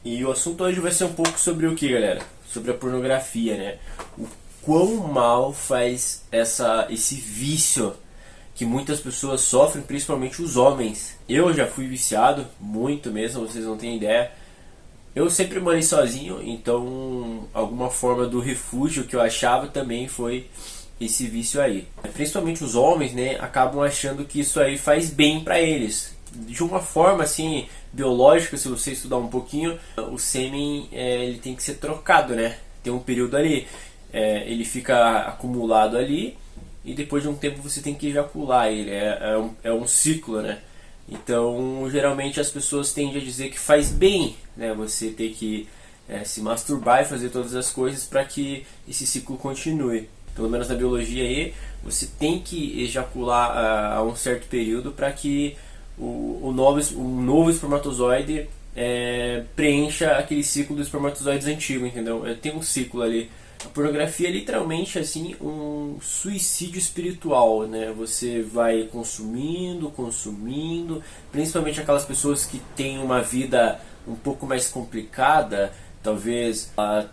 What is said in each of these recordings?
E o assunto hoje vai ser um pouco sobre o que, galera? Sobre a pornografia, né? O quão mal faz esse vício que muitas pessoas sofrem, principalmente os homens. Eu já fui viciado, muito mesmo, vocês não têm ideia. Eu sempre morei sozinho, então alguma forma do refúgio que eu achava também foi esse vício aí. Principalmente os homens, né, acabam achando que isso aí faz bem pra eles. De uma forma assim biológica, se você estudar um pouquinho, o sêmen ele tem que ser trocado, né? Tem um período ali, ele fica acumulado ali e depois de um tempo você tem que ejacular ele. É um ciclo, né? Então, geralmente as pessoas tendem a dizer que faz bem, né? Você ter que se masturbar e fazer todas as coisas para que esse ciclo continue. Pelo menos na biologia aí, você tem que ejacular a um certo período para que o novo espermatozoide preencha aquele ciclo dos espermatozoides antigo, entendeu? Tem um ciclo ali. A pornografia é literalmente assim um suicídio espiritual, né? Você vai consumindo, principalmente aquelas pessoas que têm uma vida um pouco mais complicada, talvez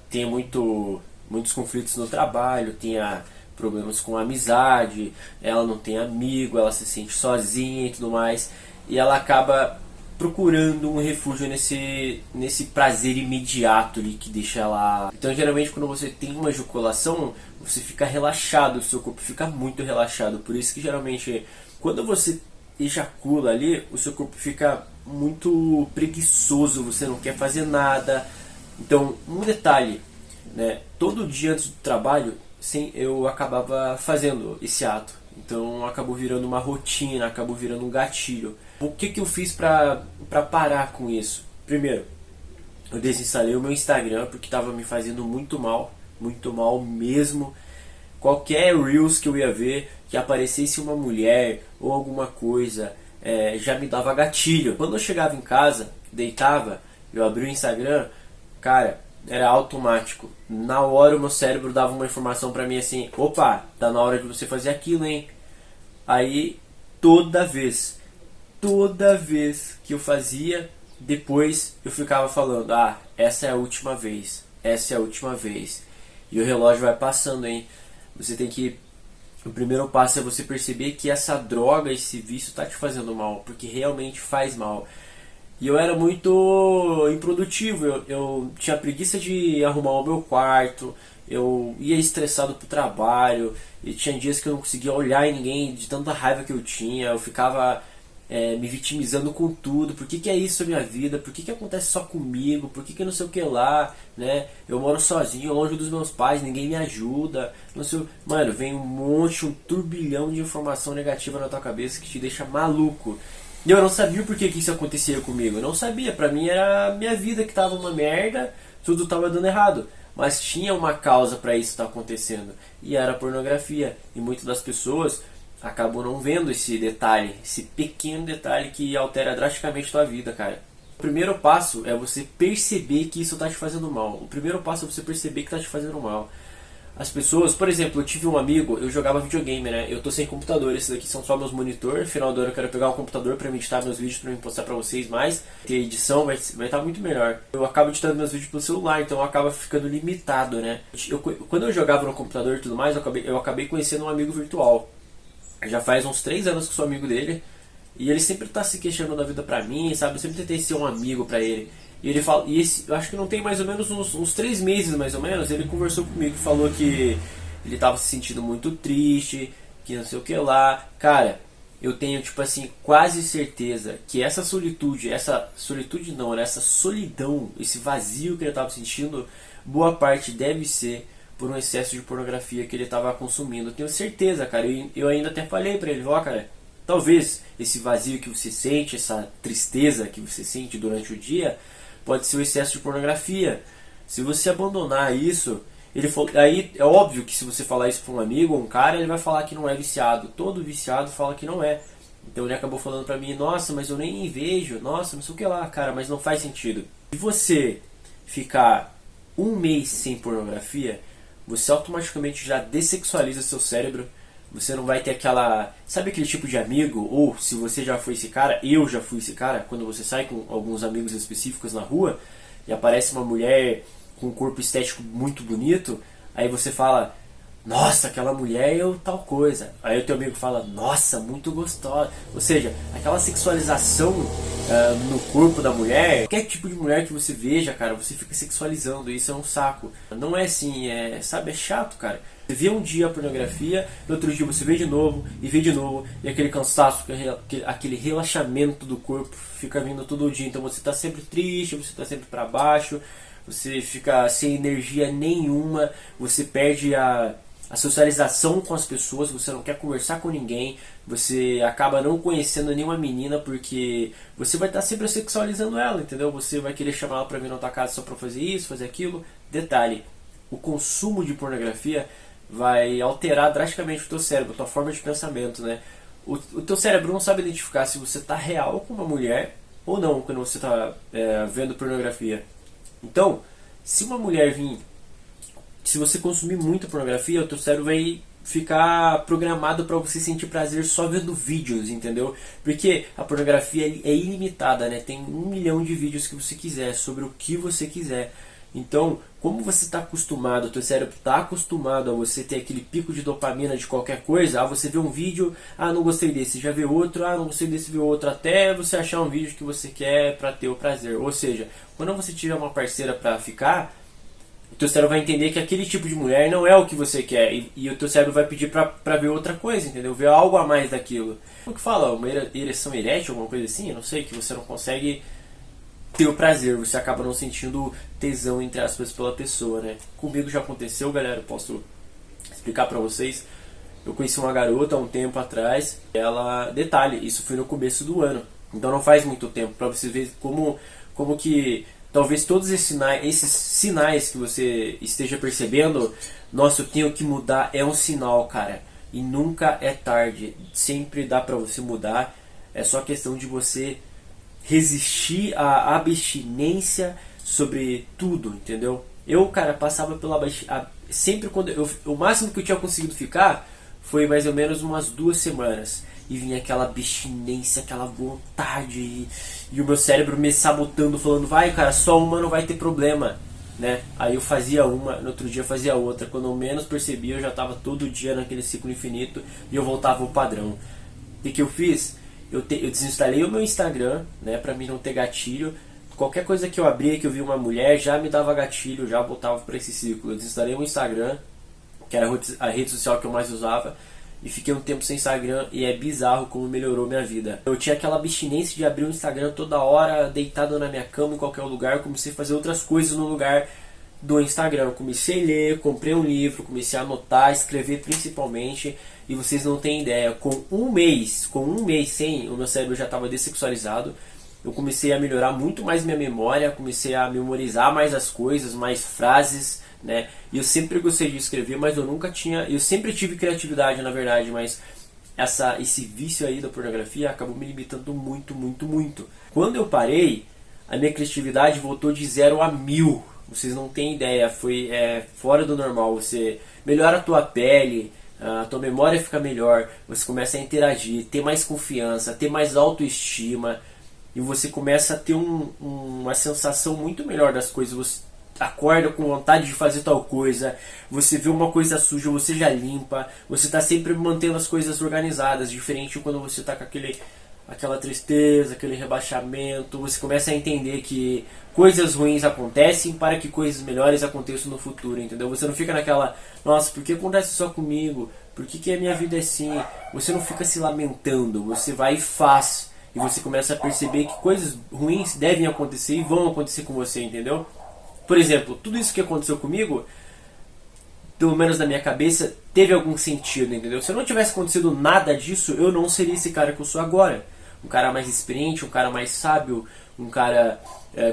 tenha muitos conflitos no trabalho, tenha problemas com a amizade, ela não tem amigo, ela se sente sozinha e tudo mais, e ela acaba procurando um refúgio nesse prazer imediato ali que deixa ela. Então, geralmente, quando você tem uma ejaculação, você fica relaxado, o seu corpo fica muito relaxado. Por isso que, geralmente, quando você ejacula ali, o seu corpo fica muito preguiçoso, você não quer fazer nada. Então, um detalhe, né? Todo dia antes do trabalho, eu acabava fazendo esse ato. Então acabou virando uma rotina, acabou virando um gatilho. O que eu fiz pra parar com isso? Primeiro, eu desinstalei o meu Instagram porque estava me fazendo muito mal mesmo. Qualquer Reels que eu ia ver, que aparecesse uma mulher ou alguma coisa, já me dava gatilho. Quando eu chegava em casa, deitava, eu abri o Instagram, cara, era automático. Na hora o meu cérebro dava uma informação pra mim assim: opa, tá na hora de você fazer aquilo, hein? Aí toda vez que eu fazia, depois eu ficava falando: ah, essa é a última vez, essa é a última vez. E o relógio vai passando, hein? Você tem que... O primeiro passo é você perceber que essa droga, esse vício tá te fazendo mal, porque realmente faz mal. E eu era muito improdutivo, eu tinha preguiça de arrumar o meu quarto, eu ia estressado pro trabalho, e tinha dias que eu não conseguia olhar em ninguém de tanta raiva que eu tinha, eu ficava me vitimizando com tudo. Por que é isso a minha vida? Por que acontece só comigo? Por que não sei o que lá, né? Eu moro sozinho, longe dos meus pais, ninguém me ajuda, não sei. Mano, vem um turbilhão de informação negativa na tua cabeça que te deixa maluco. E eu não sabia por que isso acontecia comigo. Eu não sabia, pra mim era a minha vida que tava uma merda, tudo tava dando errado. Mas tinha uma causa pra isso estar acontecendo, e era a pornografia. E muitas das pessoas acabam não vendo esse detalhe, esse pequeno detalhe que altera drasticamente tua vida, cara. O primeiro passo é você perceber que isso tá te fazendo mal. O primeiro passo é você perceber que tá te fazendo mal. As pessoas, por exemplo, eu tive um amigo, eu jogava videogame, né? Eu tô sem computador, esses daqui são só meus monitor. Final do ano eu quero pegar um computador pra me editar meus vídeos, pra me postar pra vocês mais. Ter edição vai estar muito melhor. Eu acabo editando meus vídeos pelo celular, então acaba ficando limitado, né? Quando eu jogava no computador e tudo mais, eu acabei conhecendo um amigo virtual. Já faz uns 3 anos que sou amigo dele. E ele sempre tá se queixando da vida pra mim, sabe? Eu sempre tentei ser um amigo pra ele. E ele fala, eu acho que não tem mais ou menos uns 3 meses, mais ou menos, ele conversou comigo e falou que ele tava se sentindo muito triste, que não sei o que lá. Cara, eu tenho, tipo assim, quase certeza que essa solitude não, né? Essa solidão, esse vazio que ele tava sentindo, boa parte deve ser por um excesso de pornografia que ele tava consumindo. Eu tenho certeza, cara. Eu ainda até falei pra ele: ó, cara, talvez esse vazio que você sente, essa tristeza que você sente durante o dia, pode ser o excesso de pornografia. Se você abandonar isso, aí é óbvio que se você falar isso para um amigo ou um cara, ele vai falar que não é viciado. Todo viciado fala que não é. Então ele acabou falando pra mim: nossa, mas eu nem vejo, nossa, não sei o que lá, cara, mas não faz sentido. Se você ficar um mês sem pornografia, você automaticamente já dessexualiza seu cérebro. Você não vai ter aquela... Sabe aquele tipo de amigo? Ou se você já foi esse cara, eu já fui esse cara, quando você sai com alguns amigos específicos na rua, e aparece uma mulher com um corpo estético muito bonito, aí você fala, nossa, aquela mulher é tal coisa. Aí o teu amigo fala, nossa, muito gostosa. Ou seja, aquela sexualização no corpo da mulher, qualquer tipo de mulher que você veja, cara, você fica sexualizando, isso é um saco. Não é assim, sabe, é chato, cara. Você vê um dia a pornografia, no outro dia você vê de novo, e aquele cansaço, aquele relaxamento do corpo fica vindo todo dia. Então você tá sempre triste, você tá sempre pra baixo, você fica sem energia nenhuma, você perde a socialização com as pessoas, você não quer conversar com ninguém, você acaba não conhecendo nenhuma menina porque você vai estar sempre sexualizando ela, entendeu? Você vai querer chamar ela pra vir na tua casa só pra fazer isso, fazer aquilo. Detalhe, o consumo de pornografia vai alterar drasticamente o teu cérebro, a tua forma de pensamento, né? O teu cérebro não sabe identificar se você está real com uma mulher ou não quando você está vendo pornografia. Então, se uma mulher vir, se você consumir muita pornografia, o teu cérebro vai ficar programado para você sentir prazer só vendo vídeos, entendeu? Porque a pornografia é ilimitada, né? Tem 1 milhão de vídeos que você quiser, sobre o que você quiser. Então, como você está acostumado, o teu cérebro está acostumado a você ter aquele pico de dopamina de qualquer coisa, você vê um vídeo, não gostei desse, já vê outro, não gostei desse, vê outro, até você achar um vídeo que você quer para ter o prazer. Ou seja, quando você tiver uma parceira para ficar, o teu cérebro vai entender que aquele tipo de mulher não é o que você quer, e o teu cérebro vai pedir pra ver outra coisa, entendeu? Ver algo a mais daquilo. O que fala? Uma ereção erétil, alguma coisa assim? Eu não sei, que você não consegue ter o prazer, você acaba não sentindo tesão, entre aspas, pela pessoa, né? Comigo já aconteceu, galera, eu posso explicar pra vocês. Eu conheci uma garota há um tempo atrás, detalhe, isso foi no começo do ano, então não faz muito tempo, pra você ver como que talvez todos esses sinais que você esteja percebendo, nossa, eu tenho que mudar, é um sinal, cara. E nunca é tarde, sempre dá pra você mudar, é só questão de você resistir à abstinência sobre tudo, entendeu? Eu, cara, passava pela sempre quando o máximo que eu tinha conseguido ficar foi mais ou menos umas 2 semanas. E vinha aquela abstinência, aquela vontade, e o meu cérebro me sabotando, falando, vai cara, só uma não vai ter problema, né? Aí eu fazia uma, no outro dia eu fazia outra, quando eu menos percebia eu já estava todo dia naquele ciclo infinito e eu voltava ao padrão. O que eu fiz? Eu desinstalei o meu Instagram, né, pra mim não ter gatilho. Qualquer coisa que eu abria, que eu via uma mulher, já me dava gatilho, já voltava para esse ciclo. Eu desinstalei o Instagram, que era a rede social que eu mais usava, e fiquei um tempo sem Instagram, e é bizarro como melhorou minha vida. Eu tinha aquela abstinência de abrir o Instagram toda hora, deitado na minha cama, em qualquer lugar. Eu comecei a fazer outras coisas no lugar do Instagram. Eu comecei a ler, comprei um livro, comecei a anotar, escrever principalmente, e vocês não têm ideia, com um mês sem, o meu cérebro já estava dessexualizado. Eu comecei a melhorar muito mais minha memória, comecei a memorizar mais as coisas, mais frases, né? E eu sempre gostei de escrever, mas eu sempre tive criatividade, na verdade, mas esse vício aí da pornografia acabou me limitando muito, muito, muito. Quando eu parei, a minha criatividade voltou de 0 a 1000. Vocês não têm ideia, foi fora do normal. Você melhora a tua pele, a tua memória fica melhor, você começa a interagir, ter mais confiança, ter mais autoestima, e você começa a ter uma sensação muito melhor das coisas. Você acorda com vontade de fazer tal coisa, você vê uma coisa suja, você já limpa, você está sempre mantendo as coisas organizadas, diferente quando você está com aquela tristeza, aquele rebaixamento. Você começa a entender que coisas ruins acontecem para que coisas melhores aconteçam no futuro, entendeu? Você não fica naquela, nossa, por que acontece só comigo? Por que a minha vida é assim? Você não fica se lamentando, você vai e faz. E você começa a perceber que coisas ruins devem acontecer e vão acontecer com você, entendeu? Por exemplo, tudo isso que aconteceu comigo, pelo menos na minha cabeça, teve algum sentido, entendeu? Se não tivesse acontecido nada disso, eu não seria esse cara que eu sou agora. Um cara mais experiente, um cara mais sábio, um cara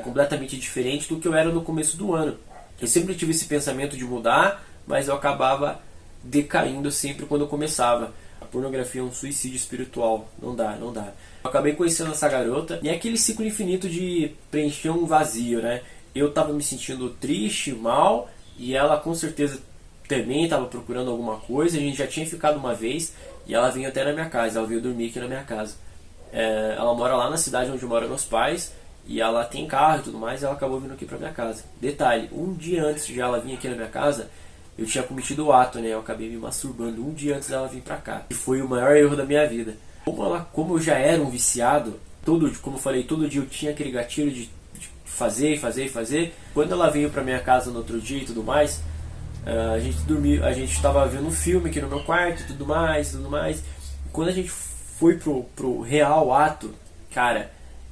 completamente diferente do que eu era no começo do ano. Eu sempre tive esse pensamento de mudar, mas eu acabava decaindo sempre quando eu começava. A pornografia é um suicídio espiritual, não dá. Eu acabei conhecendo essa garota, e é aquele ciclo infinito de preencher um vazio, né? Eu tava me sentindo triste, mal, e ela com certeza também estava procurando alguma coisa. A gente já tinha ficado uma vez, e ela veio até na minha casa, ela veio dormir aqui na minha casa. Ela mora lá na cidade onde moram meus pais, E ela tem carro e tudo mais, e ela acabou vindo aqui pra minha casa. Detalhe, um dia antes de ela vir aqui na minha casa, eu tinha cometido o ato, né? Eu acabei me masturbando um dia antes dela vir pra cá. E foi o maior erro da minha vida. Como eu já era um viciado, como eu falei, todo dia eu tinha aquele gatilho de fazer. Quando ela veio pra minha casa no outro dia e tudo mais, a gente dormiu, a gente estava vendo um filme aqui no meu quarto e tudo mais. Quando a gente foi pro real ato, cara,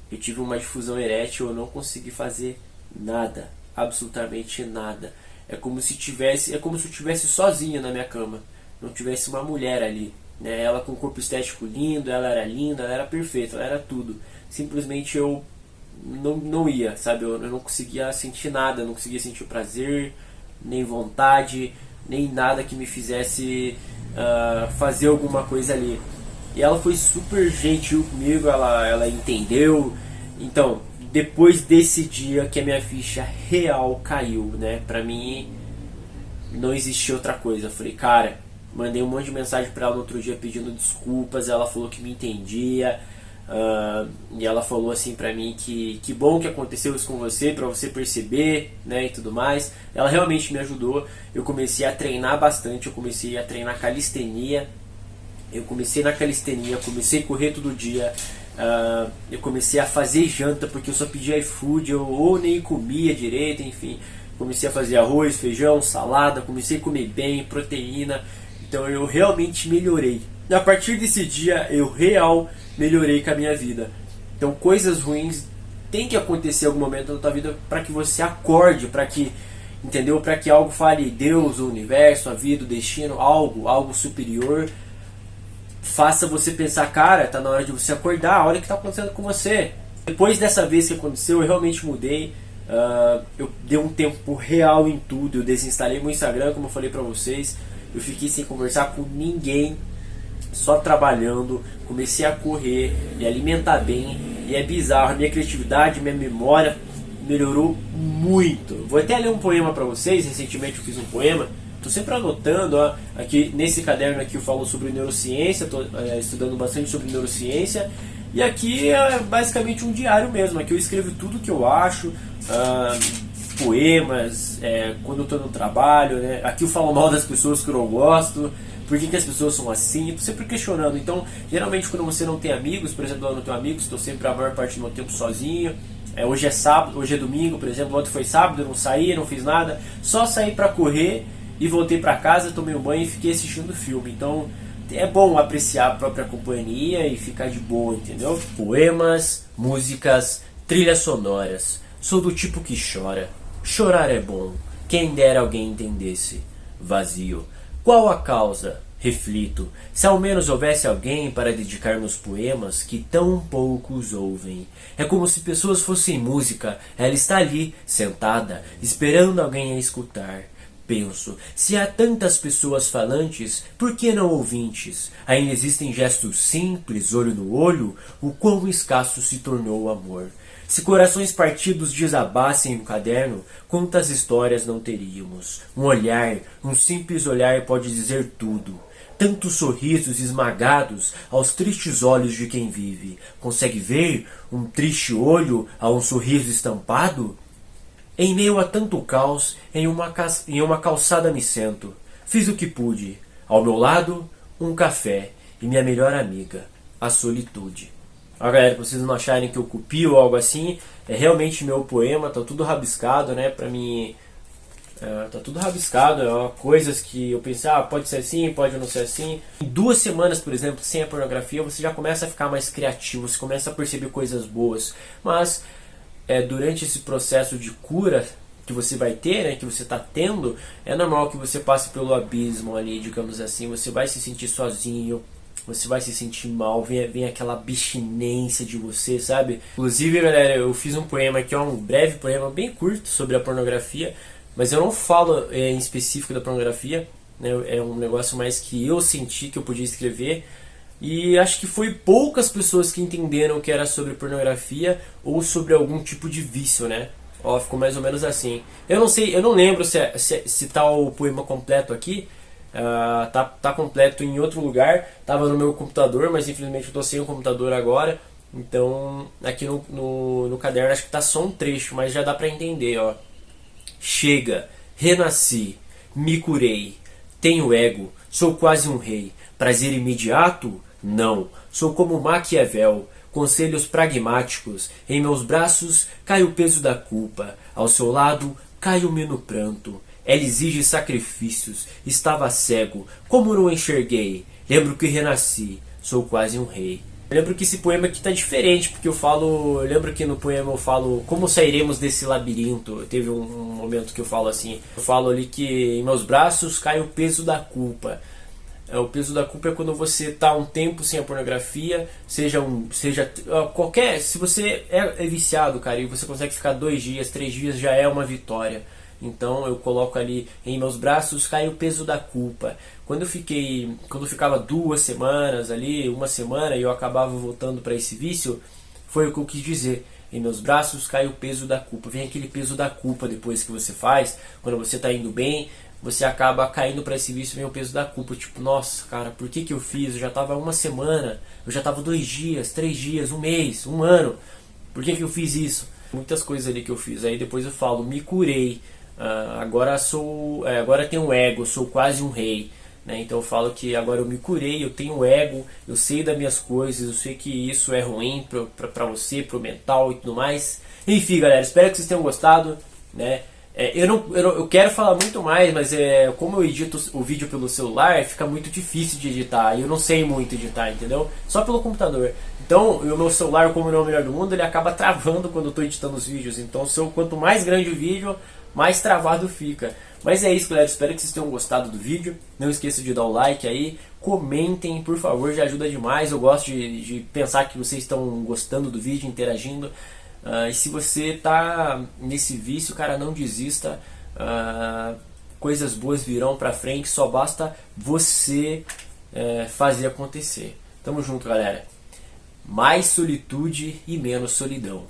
eu tive uma difusão erétil, eu não consegui fazer nada, absolutamente nada. É como se eu estivesse sozinho na minha cama, não tivesse uma mulher ali, né? Ela com um corpo estético lindo, ela era linda, ela era perfeita, ela era tudo. Simplesmente eu não ia, sabe? Eu não conseguia sentir nada, não conseguia sentir prazer, nem vontade, nem nada que me fizesse fazer alguma coisa ali. E ela foi super gentil comigo, ela entendeu. Então, depois desse dia que a minha ficha real caiu, né? Pra mim, não existia outra coisa. Eu falei, cara, mandei um monte de mensagem pra ela no outro dia pedindo desculpas. Ela falou que me entendia. E ela falou assim pra mim que bom que aconteceu isso com você, pra você perceber, né, e tudo mais. Ela realmente me ajudou. Eu comecei a treinar bastante, eu comecei a treinar calistenia. Eu comecei na calistenia, comecei a correr todo dia. Eu comecei a fazer janta, porque eu só pedia iFood, ou nem comia direito, enfim. Comecei a fazer arroz, feijão, salada, comecei a comer bem, proteína. Então eu realmente melhorei. E a partir desse dia eu melhorei com a minha vida. Então coisas ruins tem que acontecer em algum momento na tua vida para que você acorde, para que, entendeu? Para que algo fale, Deus, o universo, a vida, o destino, algo superior, faça você pensar, cara, tá na hora de você acordar, olha o que tá acontecendo com você. Depois dessa vez que aconteceu, eu realmente mudei. Eu dei um tempo real em tudo. Eu desinstalei meu Instagram, como eu falei pra vocês. Eu fiquei sem conversar com ninguém, só trabalhando. Comecei a correr, me alimentar bem. E é bizarro, a minha criatividade, minha memória melhorou muito. Vou até ler um poema pra vocês. Recentemente eu fiz um poema. Estou sempre anotando, ó, aqui nesse caderno aqui eu falo sobre neurociência, estou estudando bastante sobre neurociência, e aqui é basicamente um diário mesmo. Aqui eu escrevo tudo que eu acho, poemas, quando eu estou no trabalho, né? Aqui eu falo mal das pessoas que eu não gosto, por que as pessoas são assim, estou sempre questionando. Então, geralmente quando você não tem amigos, por exemplo, eu não tenho amigos, estou sempre a maior parte do meu tempo sozinho. Hoje é sábado, hoje é domingo, por exemplo, ontem foi sábado, eu não saí, não fiz nada, só saí para correr. E voltei pra casa, tomei um banho e fiquei assistindo o filme. Então é bom apreciar a própria companhia e ficar de boa, entendeu? Poemas, músicas, trilhas sonoras. Sou do tipo que chora. Chorar é bom. Quem dera alguém entendesse. Vazio. Qual a causa? Reflito. Se ao menos houvesse alguém para dedicar meus poemas que tão poucos ouvem. É como se pessoas fossem música. Ela está ali, sentada, esperando alguém a escutar. Penso, se há tantas pessoas falantes, por que não ouvintes? Ainda existem gestos simples, olho no olho, o quão escasso se tornou o amor. Se corações partidos desabassem um caderno, quantas histórias não teríamos? Um olhar, um simples olhar pode dizer tudo. Tantos sorrisos esmagados aos tristes olhos de quem vive. Consegue ver um triste olho a um sorriso estampado? Em meio a tanto caos, em uma calçada me sento. Fiz o que pude. Ao meu lado, um café e minha melhor amiga, a solitude. Ó, galera, pra vocês não acharem que eu copio ou algo assim, é realmente meu poema, tá tudo rabiscado, né? Pra mim, tá tudo rabiscado, coisas que eu pensei, pode ser assim, pode não ser assim. Em 2 semanas, por exemplo, sem a pornografia, você já começa a ficar mais criativo, você começa a perceber coisas boas. Mas durante esse processo de cura que você vai ter, né, que você está tendo, é normal que você passe pelo abismo ali, digamos assim. Você vai se sentir sozinho, você vai se sentir mal, vem aquela abstinência de você, sabe? Inclusive, galera, eu fiz um poema aqui, um breve poema bem curto sobre a pornografia, mas eu não falo em específico da pornografia, né? É um negócio mais que eu senti que eu podia escrever. E acho que foi poucas pessoas que entenderam que era sobre pornografia ou sobre algum tipo de vício, né? Ó, ficou mais ou menos assim. Eu não sei, eu não lembro se tá o poema completo aqui. Tá completo em outro lugar. Tava no meu computador, mas infelizmente eu tô sem o computador agora. Então, aqui no caderno acho que tá só um trecho, mas já dá pra entender, ó. Chega, renasci, me curei, tenho ego, sou quase um rei. Prazer imediato? Não, sou como Maquiavel, conselhos pragmáticos. Em meus braços cai o peso da culpa, ao seu lado cai o meu pranto. Ela exige sacrifícios, estava cego, como não enxerguei? Lembro que renasci, sou quase um rei. Eu lembro que esse poema aqui tá diferente, porque eu lembro que no poema eu falo como sairemos desse labirinto. Teve um momento que eu falo assim, eu falo ali que em meus braços cai o peso da culpa. O peso da culpa é quando você tá um tempo sem a pornografia, seja qualquer, se você é viciado, cara, e você consegue ficar 2 dias, 3 dias, já é uma vitória. Então eu coloco ali em meus braços cai o peso da culpa. Quando eu ficava 2 semanas ali, uma semana e eu acabava voltando para esse vício, foi o que eu quis dizer. Em meus braços cai o peso da culpa. Vem aquele peso da culpa depois que você faz, quando você está indo bem, você acaba caindo para esse vício, vem o peso da culpa. Tipo, nossa, cara, por que eu fiz? Eu já estava uma semana, eu já estava 2 dias, 3 dias, um mês, um ano. Por que eu fiz isso? Muitas coisas ali que eu fiz. Aí depois eu falo, me curei. Agora tenho ego, sou quase um rei, né? Então eu falo que agora eu me curei, eu tenho ego, eu sei das minhas coisas, eu sei que isso é ruim pra você, pro mental e tudo mais. Enfim, galera, espero que vocês tenham gostado, né? Eu quero falar muito mais, mas como eu edito o vídeo pelo celular, fica muito difícil de editar. E eu não sei muito editar, entendeu? Só pelo computador. Então, o meu celular, como não é o melhor do mundo, ele acaba travando quando eu estou editando os vídeos. Então, quanto mais grande o vídeo, mais travado fica. Mas é isso, galera. Espero que vocês tenham gostado do vídeo. Não esqueça de dar o like aí. Comentem, por favor, já ajuda demais. Eu gosto de pensar que vocês estão gostando do vídeo, interagindo. E se você tá nesse vício, cara, não desista. Coisas boas virão pra frente. Só basta você fazer acontecer. Tamo junto, galera. Mais solitude e menos solidão.